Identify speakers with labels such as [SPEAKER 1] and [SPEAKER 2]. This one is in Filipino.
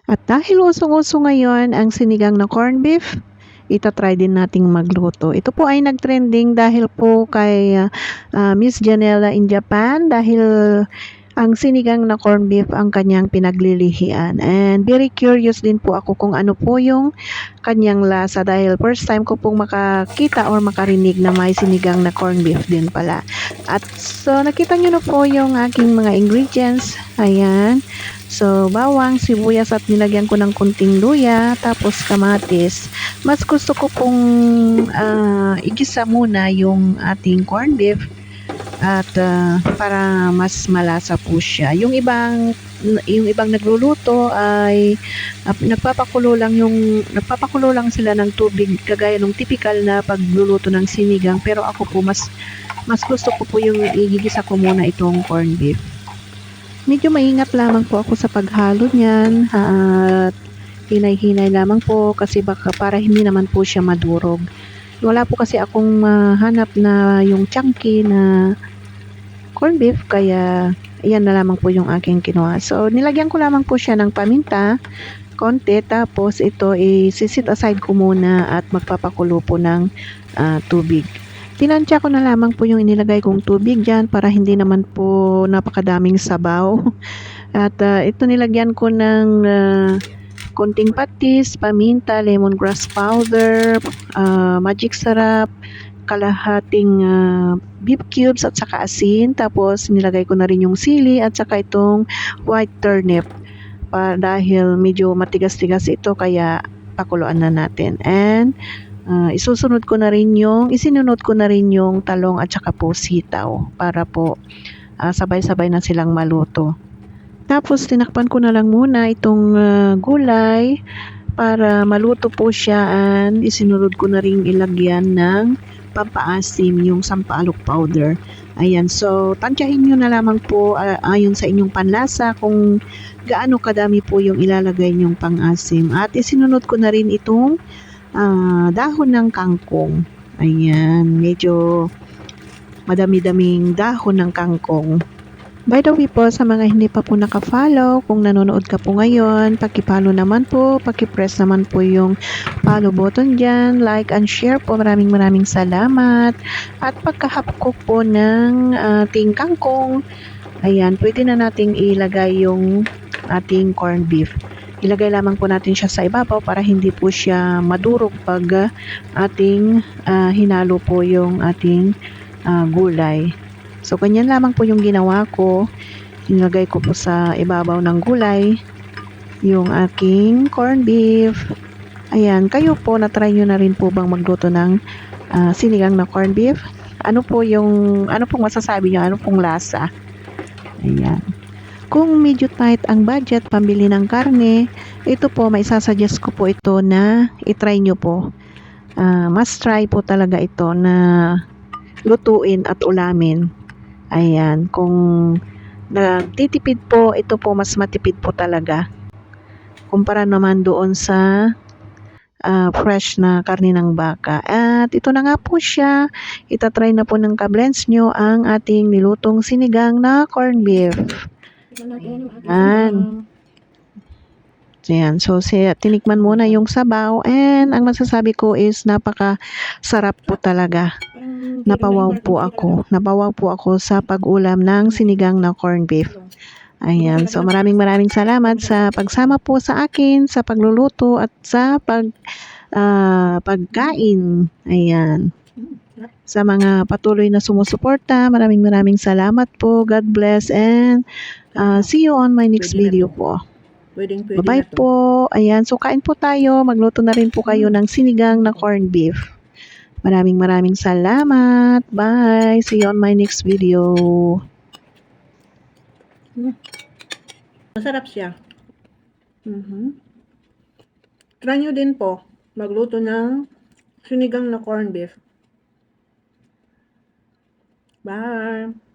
[SPEAKER 1] At dahil usong-uso ngayon ang sinigang na corned beef, itatry din nating magluto. Ito po ay nagtrending dahil po kay Miss Janela in Japan dahil ang sinigang na corned beef ang kanyang pinaglilihian. And very curious din po ako kung ano po yung kanyang lasa dahil first time ko pong makakita or makarinig na may sinigang na corned beef din pala. At so nakita nyo na po yung aking mga ingredients. Ayan. So, bawang, sibuyas at nilagyan ko ng kunting luya, tapos kamatis. Mas gusto ko pong igisa muna yung ating corned beef at para mas malasa po siya. Yung ibang nagluluto ay nagpapakulo lang sila ng tubig kagaya ng typical na pagluluto ng sinigang, pero ako po mas gusto ko po yung igigisa ko muna itong corned beef. Medyo maingat lamang po ako sa paghalo niyan at hinay-hinay lamang po kasi baka para hindi naman po siya madurog. Wala po kasi akong hanap na yung chunky na corned beef kaya yan na lamang po yung aking kinuha. So nilagyan ko lamang po siya ng paminta konti, tapos ito i-set aside ko muna at magpapakulo po ng tubig. Tinansya ko na lamang po yung inilagay kong tubig dyan para hindi naman po napakadaming sabaw. At ito nilagyan ko ng konting patis, paminta, lemongrass powder, magic sarap, kalahating beef cubes at saka asin. Tapos nilagay ko na rin yung sili at saka itong white turnip. Dahil medyo matigas-tigas ito kaya pakuluan na natin. And isinunod ko na rin yung talong at saka po sitaw para po sabay-sabay na silang maluto. Tapos tinakpan ko na lang muna itong gulay para maluto po siya, and isinunod ko na rin ilagyan ng pampaasim yung sampalok powder. Ayan, so tansyahin nyo na lamang po ayon sa inyong panlasa kung gaano kadami po yung ilalagay nyong pang-asim. At isinunod ko na rin itong dahon ng kangkong. Ayan, medyo madami-daming dahon ng kangkong. By the way po, sa mga hindi pa po naka-follow, kung nanonood ka po ngayon, paki-follow naman po, paki-press naman po yung follow button dyan, like and share po. Maraming salamat. At pagkahapkok po ng ating kangkong, ayan, pwede na nating ilagay yung ating corned beef. Ilagay lamang po natin siya sa ibabaw para hindi po siya madurog pag ating hinalo po yung ating gulay. So, ganyan lamang po yung ginawa ko. Nilagay ko po sa ibabaw ng gulay yung aking corned beef. Ayan, kayo po, na-try nyo na rin po bang magluto ng sinigang na corned beef? Ano pong masasabi nyo? Ano pong lasa? Ayan. Kung medyo tight ang budget pambili ng karne, ito po may sasuggest ko po ito na itry nyo po. Must try po talaga ito na lutuin at ulamin. Ayan, kung nagtitipid po, ito po mas matipid po talaga. Kumpara naman doon sa fresh na karne ng baka. At ito na nga po siya. Itatry na po ng kablends nyo ang ating nilutong sinigang na corned beef. Ayan. So, tinikman muna yung sabaw, and ang masasabi ko is napaka-sarap po talaga. Napawaw po ako sa pag-ulam ng sinigang na corned beef. Ayan. So, maraming salamat sa pagsama po sa akin sa pagluluto at sa pagkain. Ayan. Sa mga patuloy na sumusuporta, maraming salamat po. God bless, and see you on my next video po. Bye-bye po. Ayan, so kain po tayo. Magluto na rin po kayo ng sinigang na corned beef. Maraming salamat. Bye. See you on my next video.
[SPEAKER 2] Masarap siya. Try nyo din po magluto ng sinigang na corned beef. Bye.